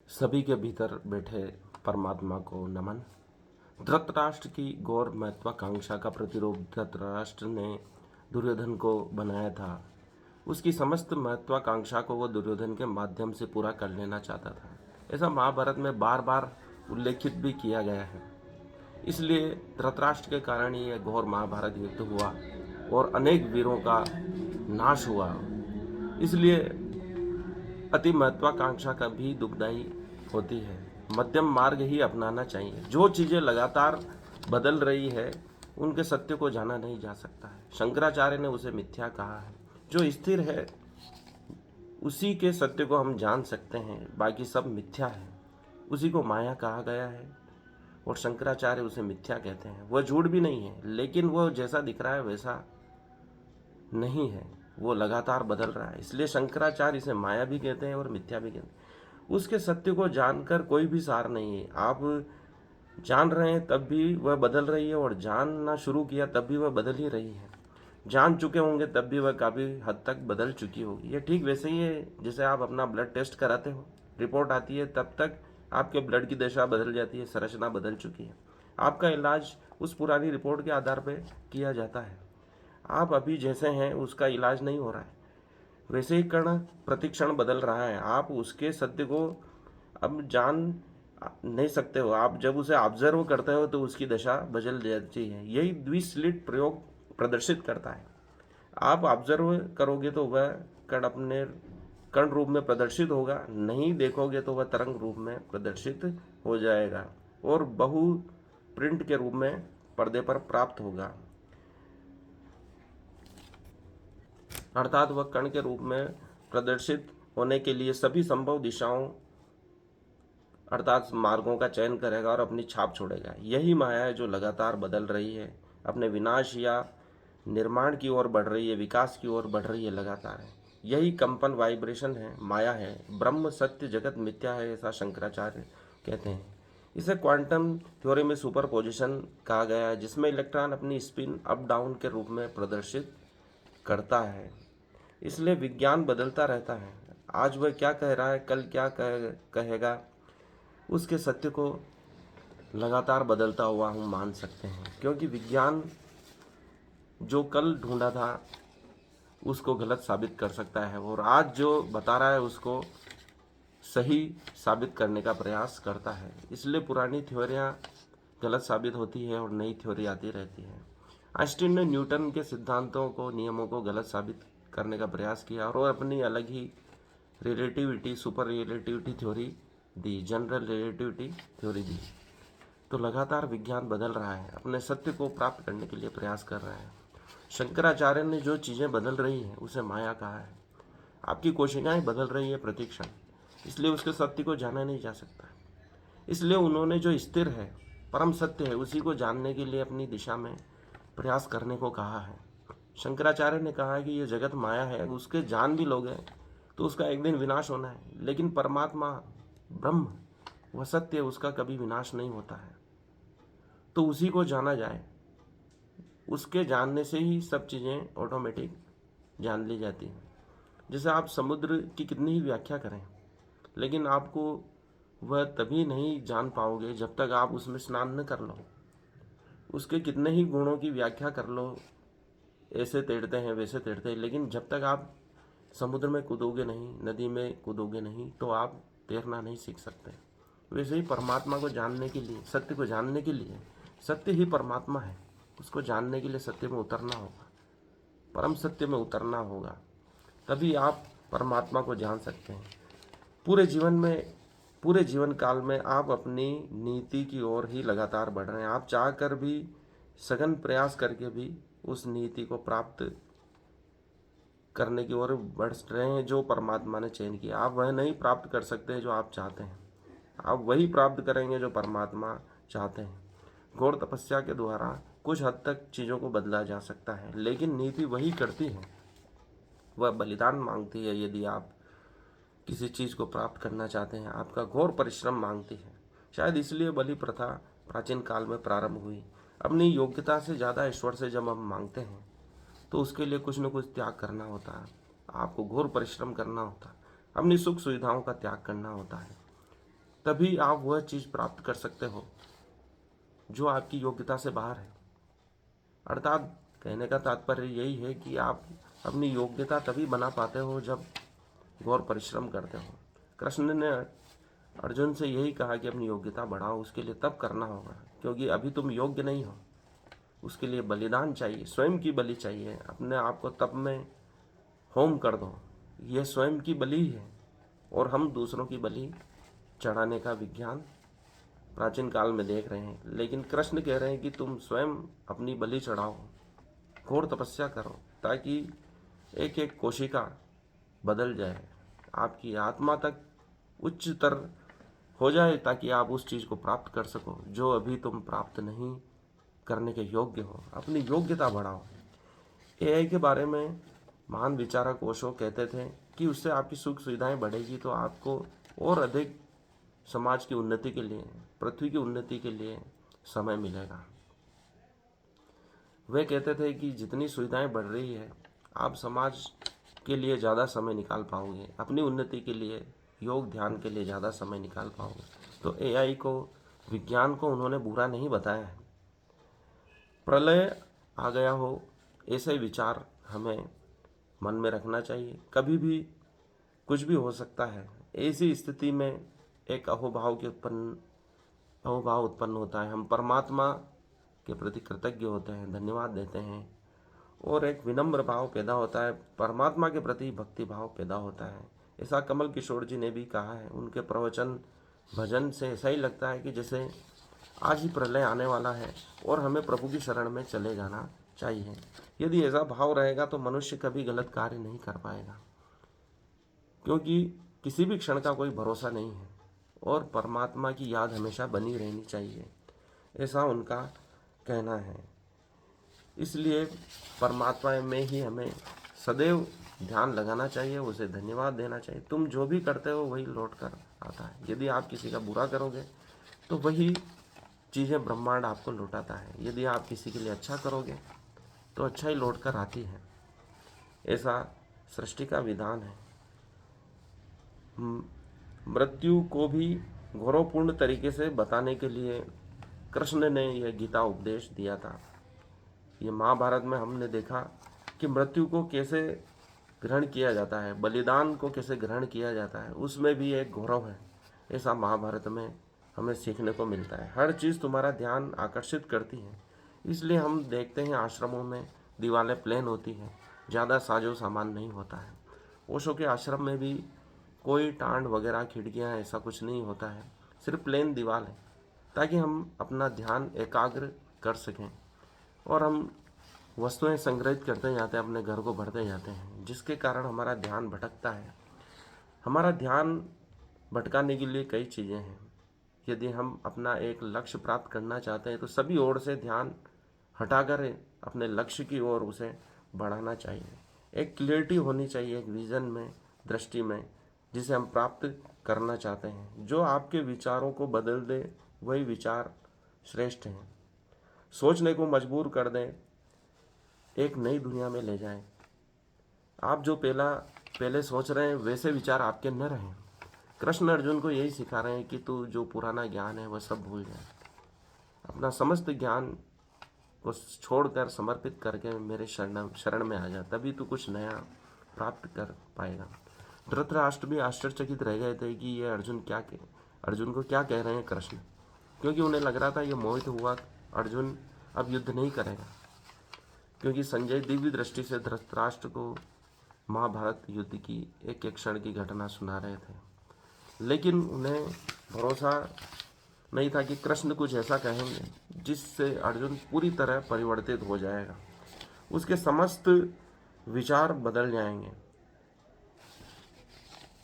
सभी के भीतर बैठे परमात्मा को नमन। धृतराष्ट्र की घोर महत्वाकांक्षा का प्रतिरूप धृतराष्ट्र ने दुर्योधन को बनाया था। उसकी समस्त महत्वाकांक्षा को वो दुर्योधन के माध्यम से पूरा कर लेना चाहता था। ऐसा महाभारत में बार बार उल्लेखित भी किया गया है। इसलिए धृतराष्ट्र के कारण ही यह घोर महाभारत युद्ध हुआ और अनेक वीरों का नाश हुआ। इसलिए अति महत्वाकांक्षा का भी दुखदाई होती है। मध्यम मार्ग ही अपनाना चाहिए। जो चीज़ें लगातार बदल रही है उनके सत्य को जाना नहीं जा सकता है। शंकराचार्य ने उसे मिथ्या कहा है। जो स्थिर है उसी के सत्य को हम जान सकते हैं, बाकी सब मिथ्या है। उसी को माया कहा गया है और शंकराचार्य उसे मिथ्या कहते हैं। वह झूठ भी नहीं है, लेकिन वह जैसा दिख रहा है वैसा नहीं है, वो लगातार बदल रहा है। इसलिए शंकराचार्य इसे माया भी कहते हैं और मिथ्या भी कहते हैं। उसके सत्य को जानकर कोई भी सार नहीं है। आप जान रहे हैं तब भी वह बदल रही है और जानना शुरू किया तब भी वह बदल ही रही है। जान चुके होंगे तब भी वह काफ़ी हद तक बदल चुकी होगी। ये ठीक वैसे ही है जैसे आप अपना ब्लड टेस्ट कराते हो, रिपोर्ट आती है तब तक आपके ब्लड की दशा बदल जाती है, संरचना बदल चुकी है। आपका इलाज उस पुरानी रिपोर्ट के आधार पर किया जाता है। आप अभी जैसे हैं उसका इलाज नहीं हो रहा है, वैसे ही कण प्रतिक्षण बदल रहा है। आप उसके सत्य को अब जान नहीं सकते हो। आप जब उसे ऑब्जर्व करते हो तो उसकी दशा बदल जाती है। यही द्विस्लिट प्रयोग प्रदर्शित करता है। आप ऑब्जर्व करोगे तो वह कण अपने कण रूप में प्रदर्शित होगा, नहीं देखोगे तो वह तरंग रूप में प्रदर्शित हो जाएगा और बहु प्रिंट के रूप में पर्दे पर प्राप्त होगा। अर्थात वह कण के रूप में प्रदर्शित होने के लिए सभी संभव दिशाओं अर्थात मार्गों का चयन करेगा और अपनी छाप छोड़ेगा। यही माया है जो लगातार बदल रही है, अपने विनाश या निर्माण की ओर बढ़ रही है, विकास की ओर बढ़ रही है लगातार है। यही कंपन वाइब्रेशन है, माया है। ब्रह्म सत्य, जगत मिथ्या है, ऐसा शंकराचार्य कहते हैं। इसे क्वांटम थ्योरी में सुपरपोजिशन कहा गया है, जिसमें इलेक्ट्रॉन अपनी स्पिन अप डाउन के रूप में प्रदर्शित करता है। इसलिए विज्ञान बदलता रहता है। आज वह क्या कह रहा है, कल क्या कहेगा, उसके सत्य को लगातार बदलता हुआ हम मान सकते हैं। क्योंकि विज्ञान जो कल ढूंढा था उसको गलत साबित कर सकता है और आज जो बता रहा है उसको सही साबित करने का प्रयास करता है। इसलिए पुरानी थ्योरियाँ गलत साबित होती है और नई थ्योरी आती रहती है। आइंस्टीन ने न्यूटन के सिद्धांतों को, नियमों को गलत साबित करने का प्रयास किया और अपनी अलग ही रिलेटिविटी, सुपर रिलेटिविटी थ्योरी दी, जनरल रिलेटिविटी थ्योरी दी। तो लगातार विज्ञान बदल रहा है, अपने सत्य को प्राप्त करने के लिए प्रयास कर रहा है। शंकराचार्य ने जो चीज़ें बदल रही हैं उसे माया कहा है। आपकी कोशिकाएं बदल रही है प्रतिक्षण, इसलिए उसके सत्य को जाना नहीं जा सकता। इसलिए उन्होंने जो स्थिर है, परम सत्य है, उसी को जानने के लिए अपनी दिशा में प्रयास करने को कहा है। शंकराचार्य ने कहा कि ये जगत माया है, उसके जान भी लोगे तो उसका एक दिन विनाश होना है। लेकिन परमात्मा ब्रह्म वह सत्य है, उसका कभी विनाश नहीं होता है। तो उसी को जाना जाए, उसके जानने से ही सब चीज़ें ऑटोमेटिक जान ली जाती हैं। जैसे आप समुद्र की कितनी ही व्याख्या करें, लेकिन आपको वह तभी नहीं जान पाओगे जब तक आप उसमें स्नान न कर लो। उसके कितने ही गुणों की व्याख्या कर लो, ऐसे तैरते हैं वैसे तैरते हैं, लेकिन जब तक आप समुद्र में कूदोगे नहीं, नदी में कूदोगे नहीं, तो आप तैरना नहीं सीख सकते। वैसे ही परमात्मा को जानने के लिए, सत्य को जानने के लिए, सत्य ही परमात्मा है, उसको जानने के लिए सत्य में उतरना होगा, परम सत्य में उतरना होगा, तभी आप परमात्मा को जान सकते हैं। पूरे जीवन में, पूरे जीवन काल में आप अपनी नीति की ओर ही लगातार बढ़ रहे हैं। आप चाह कर भी, सघन प्रयास करके भी उस नीति को प्राप्त करने की ओर बढ़ रहे हैं जो परमात्मा ने चयन किया। आप वह नहीं प्राप्त कर सकते जो आप चाहते हैं, आप वही प्राप्त करेंगे जो परमात्मा चाहते हैं। घोर तपस्या के द्वारा कुछ हद तक चीज़ों को बदला जा सकता है, लेकिन नीति वही करती है, वह बलिदान मांगती है। यदि आप किसी चीज़ को प्राप्त करना चाहते हैं, आपका घोर परिश्रम मांगती है। शायद इसलिए बलि प्रथा प्राचीन काल में प्रारंभ हुई। अपनी योग्यता से ज़्यादा ईश्वर से जब हम मांगते हैं तो उसके लिए कुछ न कुछ त्याग करना होता है। आपको घोर परिश्रम करना होता है, अपनी सुख सुविधाओं का त्याग करना होता है। तभी आप वह चीज़ प्राप्त कर सकते हो जो आपकी योग्यता से बाहर है। अर्थात कहने का तात्पर्य यही है कि आप अपनी योग्यता तभी बना पाते हो जब घोर परिश्रम करते हो। कृष्ण ने अर्जुन से यही कहा कि अपनी योग्यता बढ़ाओ, उसके लिए तब करना होगा, क्योंकि अभी तुम योग्य नहीं हो। उसके लिए बलिदान चाहिए, स्वयं की बलि चाहिए। अपने आप को तप में होम कर दो, यह स्वयं की बलि है। और हम दूसरों की बलि चढ़ाने का विज्ञान प्राचीन काल में देख रहे हैं, लेकिन कृष्ण कह रहे हैं कि तुम स्वयं अपनी बलि चढ़ाओ, घोर तपस्या करो, ताकि एक एक कोशिका बदल जाए, आपकी आत्मा तक उच्चतर हो जाए, ताकि आप उस चीज़ को प्राप्त कर सको जो अभी तुम प्राप्त नहीं करने के योग्य हो। अपनी योग्यता बढ़ाओ। एआई के बारे में महान विचारक ओशो कहते थे कि उससे आपकी सुख सुविधाएं बढ़ेगी, तो आपको और अधिक समाज की उन्नति के लिए, पृथ्वी की उन्नति के लिए समय मिलेगा। वे कहते थे कि जितनी सुविधाएं बढ़ रही है, आप समाज के लिए ज़्यादा समय निकाल पाओगे, अपनी उन्नति के लिए, योग ध्यान के लिए ज़्यादा समय निकाल पाओगे। तो एआई को, विज्ञान को उन्होंने बुरा नहीं बताया है। प्रलय आ गया हो, ऐसे विचार हमें मन में रखना चाहिए। कभी भी कुछ भी हो सकता है। ऐसी स्थिति में एक अहोभाव उत्पन्न होता है। हम परमात्मा के प्रति कृतज्ञ होते हैं, धन्यवाद देते हैं, और एक विनम्र भाव पैदा होता है, परमात्मा के प्रति भक्ति भाव पैदा होता है। ऐसा कमल किशोर जी ने भी कहा है। उनके प्रवचन, भजन से ऐसा ही लगता है कि जैसे आज ही प्रलय आने वाला है और हमें प्रभु की शरण में चले जाना चाहिए। यदि ऐसा भाव रहेगा तो मनुष्य कभी गलत कार्य नहीं कर पाएगा, क्योंकि किसी भी क्षण का कोई भरोसा नहीं है और परमात्मा की याद हमेशा बनी रहनी चाहिए, ऐसा उनका कहना है। इसलिए परमात्मा में ही हमें सदैव ध्यान लगाना चाहिए, उसे धन्यवाद देना चाहिए। तुम जो भी करते हो वही लौट कर आता है। यदि आप किसी का बुरा करोगे तो वही चीज़ें ब्रह्मांड आपको लौटाता है। यदि आप किसी के लिए अच्छा करोगे तो अच्छा ही लौट कर आती है। ऐसा सृष्टि का विधान है। मृत्यु को भी गौरवपूर्ण तरीके से बताने के लिए कृष्ण ने यह गीता उपदेश दिया था। ये महाभारत में हमने देखा कि मृत्यु को कैसे ग्रहण किया जाता है, बलिदान को कैसे ग्रहण किया जाता है, उसमें भी एक गौरव है। ऐसा महाभारत में हमें सीखने को मिलता है। हर चीज़ तुम्हारा ध्यान आकर्षित करती है। इसलिए हम देखते हैं आश्रमों में दीवारें प्लेन होती हैं, ज़्यादा साजो सामान नहीं होता है। ओशो के आश्रम में भी कोई टांड वगैरह, खिड़कियाँ, ऐसा कुछ नहीं होता है, सिर्फ प्लेन दीवार है, ताकि हम अपना ध्यान एकाग्र कर सकें और हम वस्तुएं संग्रहित करते जाते हैं, अपने घर को भरते जाते हैं, जिसके कारण हमारा ध्यान भटकता है। हमारा ध्यान भटकाने के लिए कई चीज़ें हैं। यदि हम अपना एक लक्ष्य प्राप्त करना चाहते हैं तो सभी ओर से ध्यान हटाकर अपने लक्ष्य की ओर उसे बढ़ाना चाहिए। एक क्लियरिटी होनी चाहिए, एक विज़न में, दृष्टि में, जिसे हम प्राप्त करना चाहते हैं। जो आपके विचारों को बदल दे वही विचार श्रेष्ठ हैं, सोचने को मजबूर कर दें, एक नई दुनिया में ले जाएं। आप जो पहले सोच रहे हैं वैसे विचार आपके न रहें। कृष्ण अर्जुन को यही सिखा रहे हैं कि तू जो पुराना ज्ञान है वह सब भूल जाए, अपना समस्त ज्ञान को छोड़कर समर्पित करके मेरे शरण में आ जा, तभी तू कुछ नया प्राप्त कर पाएगा। धृतराष्ट्र भी आश्चर्यचकित रह गए थे कि ये अर्जुन को क्या कह रहे हैं कृष्ण, क्योंकि उन्हें लग रहा था ये मोहित हुआ अर्जुन अब युद्ध नहीं करेगा, क्योंकि संजय दिव्य दृष्टि से धृतराष्ट्र को महाभारत युद्ध की एक एक क्षण की घटना सुना रहे थे। लेकिन उन्हें भरोसा नहीं था कि कृष्ण कुछ ऐसा कहेंगे जिससे अर्जुन पूरी तरह परिवर्तित हो जाएगा, उसके समस्त विचार बदल जाएंगे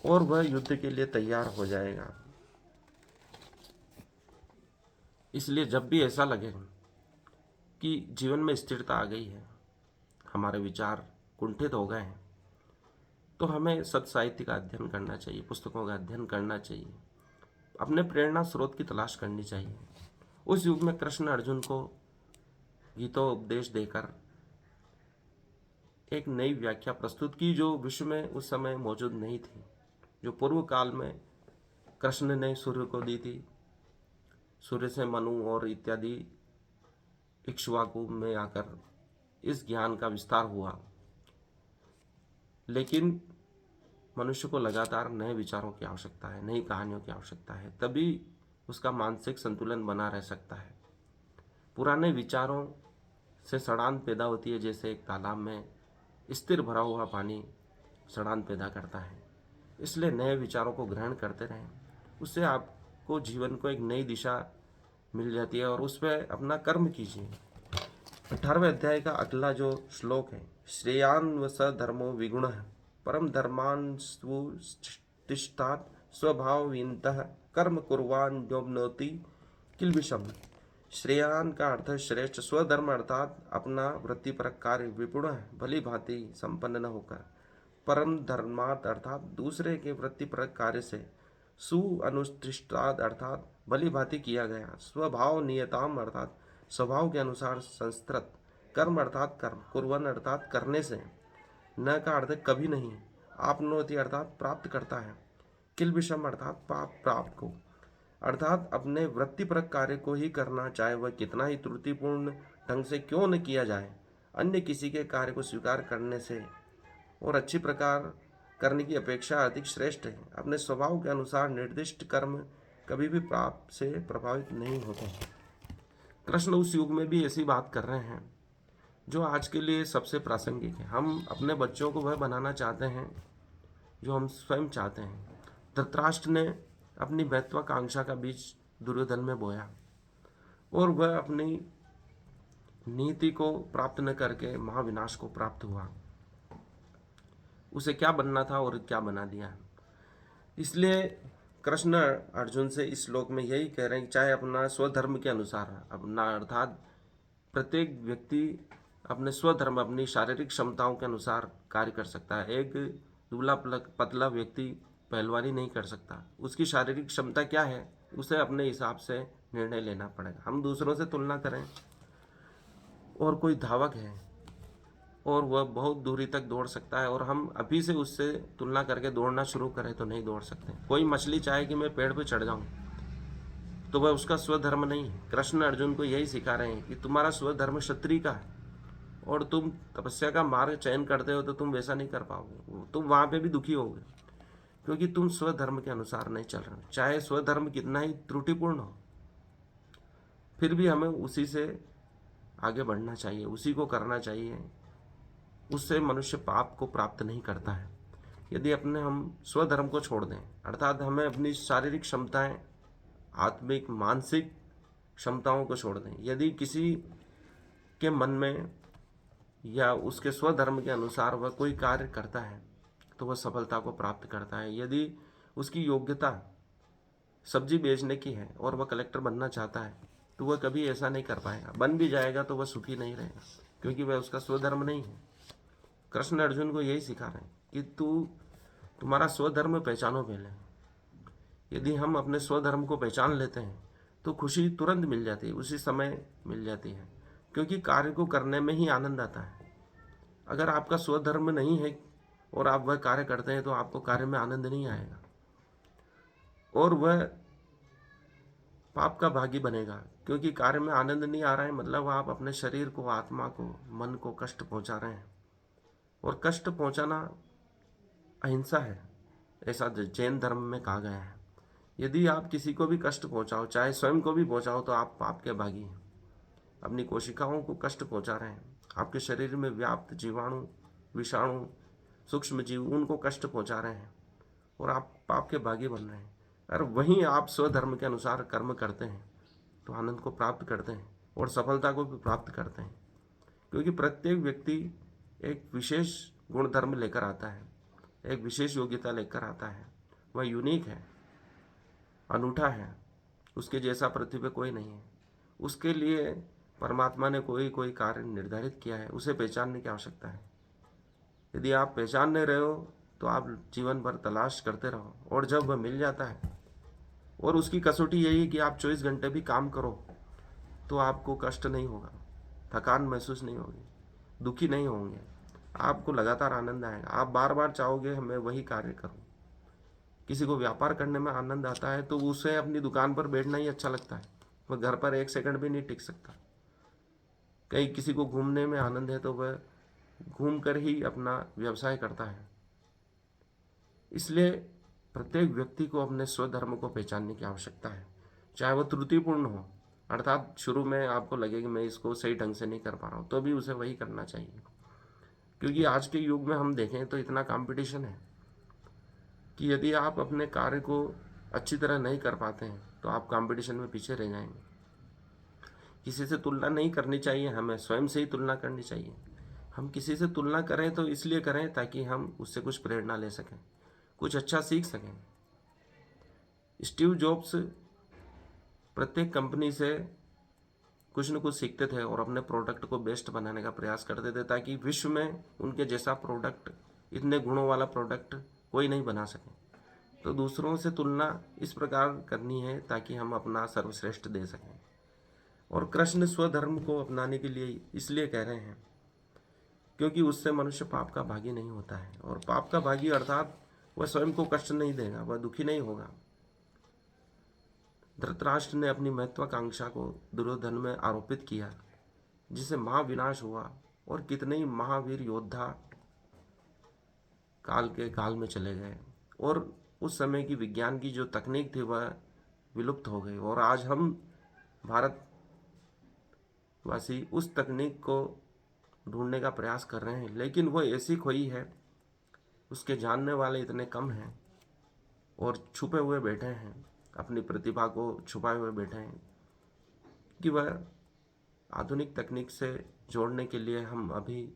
और वह युद्ध के लिए तैयार हो जाएगा। इसलिए जब भी ऐसा लगे कि जीवन में स्थिरता आ गई है, हमारे विचार कुंठित हो गए हैं, तो हमें सत्य साहित्य का अध्ययन करना चाहिए, पुस्तकों का अध्ययन करना चाहिए, अपने प्रेरणा स्रोत की तलाश करनी चाहिए। उस युग में कृष्ण अर्जुन को गीतोपदेश देकर एक नई व्याख्या प्रस्तुत की जो विश्व में उस समय मौजूद नहीं थी, जो पूर्व काल में कृष्ण ने सूर्य को दी थी। सूर्य से मनु और इत्यादि इक्ष्वाकु में आकर इस ज्ञान का विस्तार हुआ। लेकिन मनुष्य को लगातार नए विचारों की आवश्यकता है, नई कहानियों की आवश्यकता है, तभी उसका मानसिक संतुलन बना रह सकता है। पुराने विचारों से सड़ान पैदा होती है, जैसे एक तालाब में स्थिर भरा हुआ पानी सड़ान पैदा करता है। इसलिए नए विचारों को ग्रहण करते रहें, उससे आपको जीवन को एक नई दिशा मिल जाती है और उस पर अपना कर्म कीजिए। 18वें अध्याय का अगला जो श्लोक है, श्रेयान व स धर्मो विगुण परम धर्मान तिष्ठात् स्वभावहीनतः कर्म कुर्वान योप्नोति किल्बिषम्। श्रेयान का अर्थ श्रेष्ठ, स्वधर्म अर्थात अपना वृत्तिपरक कार्य विपुण भली भांति संपन्न न होकर, परम धर्मात् अर्थात दूसरे के वृत्तिपरक कार्य से, सु अनुष्ठिष्टाद अर्थात भली भांति किया गया, स्वभाव नियताम अर्थात स्वभाव के अनुसार संस्तृत, कर्म अर्थात कर्म, कुर्वन अर्थात करने से, न का अर्थ कभी नहीं, आपनोति अर्थात प्राप्त करता है, किल्बिषम अर्थात पाप प्राप्त को, अर्थात अपने वृत्तिपरक कार्य को ही करना, चाहे वह कितना ही त्रुटिपूर्ण ढंग से क्यों न किया जाए। अन्य किसी के कार्य को स्वीकार करने से और अच्छी प्रकार करने की अपेक्षा अधिक श्रेष्ठ है। अपने स्वभाव के अनुसार निर्दिष्ट कर्म कभी भी पाप से प्रभावित नहीं होते हैं। कृष्ण उस युग में भी ऐसी बात कर रहे हैं जो आज के लिए सबसे प्रासंगिक है। हम अपने बच्चों को वह बनाना चाहते हैं जो हम स्वयं चाहते हैं। धृतराष्ट्र ने अपनी महत्वाकांक्षा का बीज दुर्योधन में बोया और वह अपनी नीति को प्राप्त न करके महाविनाश को प्राप्त हुआ। उसे क्या बनना था और क्या बना दिया। इसलिए कृष्ण अर्जुन से इस श्लोक में यही कह रहे हैं कि चाहे अपना स्वधर्म के अनुसार, अपना अर्थात प्रत्येक व्यक्ति अपने स्वधर्म, अपनी शारीरिक क्षमताओं के अनुसार कार्य कर सकता है। एक दुबला पतला व्यक्ति पहलवानी नहीं कर सकता। उसकी शारीरिक क्षमता क्या है, उसे अपने हिसाब से निर्णय लेना पड़ेगा। हम दूसरों से तुलना करें और कोई धावक है और वह बहुत दूरी तक दौड़ सकता है और हम अभी से उससे तुलना करके दौड़ना शुरू करें तो नहीं दौड़ सकते। कोई मछली चाहे कि मैं पेड़ पर चढ़ जाऊं तो वह उसका स्वधर्म नहीं है। कृष्ण अर्जुन को यही सिखा रहे हैं कि तुम्हारा स्वधर्म क्षत्रिय का है और तुम तपस्या का मार्ग चयन करते हो तो तुम वैसा नहीं कर पाओगे, तुम वहाँ पे भी दुखी होगे क्योंकि तुम स्वधर्म के अनुसार नहीं चल रहे। चाहे स्वधर्म कितना ही त्रुटिपूर्ण हो, फिर भी हमें उसी से आगे बढ़ना चाहिए, उसी को करना चाहिए। उससे मनुष्य पाप को प्राप्त नहीं करता है। यदि अपने हम स्वधर्म को छोड़ दें, अर्थात हमें अपनी शारीरिक क्षमताएं, आत्मिक मानसिक क्षमताओं को छोड़ दें, यदि किसी के मन में या उसके स्वधर्म के अनुसार वह कोई कार्य करता है तो वह सफलता को प्राप्त करता है। यदि उसकी योग्यता सब्जी बेचने की है और वह कलेक्टर बनना चाहता है तो वह कभी ऐसा नहीं कर पाएगा। बन भी जाएगा तो वह सुखी नहीं रहेगा क्योंकि वह उसका स्वधर्म नहीं है। कृष्ण अर्जुन को यही सिखा रहे हैं कि तुम्हारा स्वधर्म पहचानो पहले। यदि हम अपने स्वधर्म को पहचान लेते हैं तो खुशी तुरंत मिल जाती है, उसी समय मिल जाती है, क्योंकि कार्य को करने में ही आनंद आता है। अगर आपका स्वधर्म नहीं है और आप वह कार्य करते हैं तो आपको कार्य में आनंद नहीं आएगा और वह पाप का भागी बनेगा, क्योंकि कार्य में आनंद नहीं आ रहा है मतलब आप अपने शरीर को, आत्मा को, मन को कष्ट पहुंचा रहे हैं और कष्ट पहुंचाना अहिंसा है, ऐसा जैन धर्म में कहा गया है। यदि आप किसी को भी कष्ट पहुंचाओ, चाहे स्वयं को भी पहुंचाओ, तो आप पाप के भागी हैं। अपनी कोशिकाओं को कष्ट पहुंचा रहे हैं। आपके शरीर में व्याप्त जीवाणु, विषाणु, सूक्ष्म जीव, उनको कष्ट पहुंचा रहे हैं और आप पाप के भागी बन रहे हैं। और वहीं आप स्वधर्म के अनुसार कर्म करते हैं तो आनंद को प्राप्त करते हैं और सफलता को भी प्राप्त करते हैं, क्योंकि प्रत्येक व्यक्ति एक विशेष गुण धर्म लेकर आता है, एक विशेष योग्यता लेकर आता है। वह यूनिक है, अनूठा है, उसके जैसा पृथ्वी पे कोई नहीं है। उसके लिए परमात्मा ने कोई कार्य निर्धारित किया है, उसे पहचानने की आवश्यकता है। यदि आप पहचान नहीं रहे हो तो आप जीवन भर तलाश करते रहो और जब वह मिल जाता है, और उसकी कसौटी यही है कि आप 24 घंटे भी काम करो तो आपको कष्ट नहीं होगा, थकान महसूस नहीं होगी, दुखी नहीं होंगे, आपको लगातार आनंद आएगा। आप बार बार चाहोगे मैं वही कार्य करूं। किसी को व्यापार करने में आनंद आता है तो उसे अपनी दुकान पर बैठना ही अच्छा लगता है, वह घर पर एक सेकंड भी नहीं टिक सकता। कहीं किसी को घूमने में आनंद है तो वह घूम कर ही अपना व्यवसाय करता है। इसलिए प्रत्येक व्यक्ति को अपने स्वधर्म को पहचानने की आवश्यकता है, चाहे वह त्रुटिपूर्ण हो, अर्थात शुरू में आपको लगे कि मैं इसको सही ढंग से नहीं कर पा रहा हूँ, तो भी उसे वही करना चाहिए। क्योंकि आज के युग में हम देखें तो इतना कंपटीशन है कि यदि आप अपने कार्य को अच्छी तरह नहीं कर पाते हैं तो आप कंपटीशन में पीछे रह जाएंगे। किसी से तुलना नहीं करनी चाहिए, हमें स्वयं से ही तुलना करनी चाहिए। हम किसी से तुलना करें तो इसलिए करें ताकि हम उससे कुछ प्रेरणा ले सकें, कुछ अच्छा सीख सकें। स्टीव जॉब्स प्रत्येक कंपनी से कुछ न कुछ सीखते थे और अपने प्रोडक्ट को बेस्ट बनाने का प्रयास करते थे ताकि विश्व में उनके जैसा प्रोडक्ट, इतने गुणों वाला प्रोडक्ट कोई नहीं बना सके। तो दूसरों से तुलना इस प्रकार करनी है ताकि हम अपना सर्वश्रेष्ठ दे सकें। और कृष्ण स्वधर्म को अपनाने के लिए इसलिए कह रहे हैं क्योंकि उससे मनुष्य पाप का भागी नहीं होता है, और पाप का भागी अर्थात वह स्वयं को कष्ट नहीं देगा, वह दुखी नहीं होगा। धृतराष्ट्र ने अपनी महत्वाकांक्षा को दुर्योधन में आरोपित किया, जिससे महाविनाश हुआ और कितने ही महावीर योद्धा काल में चले गए, और उस समय की विज्ञान की जो तकनीक थी वह विलुप्त हो गई। और आज हम भारतवासी उस तकनीक को ढूंढने का प्रयास कर रहे हैं, लेकिन वह ऐसी खोई है, उसके जानने वाले इतने कम हैं और छुपे हुए बैठे हैं, अपनी प्रतिभा को छुपाए हुए बैठे हैं कि वह आधुनिक तकनीक से जोड़ने के लिए हम अभी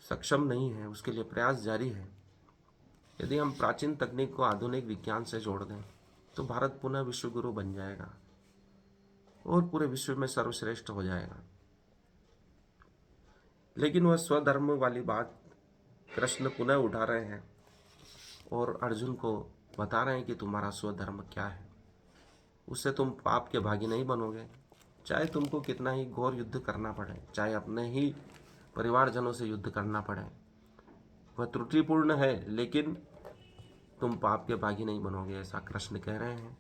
सक्षम नहीं हैं। उसके लिए प्रयास जारी है। यदि हम प्राचीन तकनीक को आधुनिक विज्ञान से जोड़ दें तो भारत पुनः विश्व गुरु बन जाएगा और पूरे विश्व में सर्वश्रेष्ठ हो जाएगा। लेकिन वह स्वधर्म वाली बात कृष्ण पुनः उठा रहे हैं और अर्जुन को बता रहे हैं कि तुम्हारा स्वधर्म क्या है। उससे तुम पाप के भागी नहीं बनोगे, चाहे तुमको कितना ही घोर युद्ध करना पड़े, चाहे अपने ही परिवारजनों से युद्ध करना पड़े। वह त्रुटिपूर्ण है लेकिन तुम पाप के भागी नहीं बनोगे, ऐसा कृष्ण कह रहे हैं।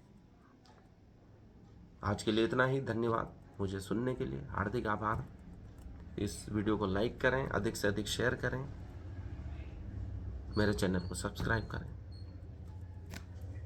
आज के लिए इतना ही। धन्यवाद मुझे सुनने के लिए, हार्दिक आभार। इस वीडियो को लाइक करें, अधिक से अधिक शेयर करें, मेरे चैनल को सब्सक्राइब करें।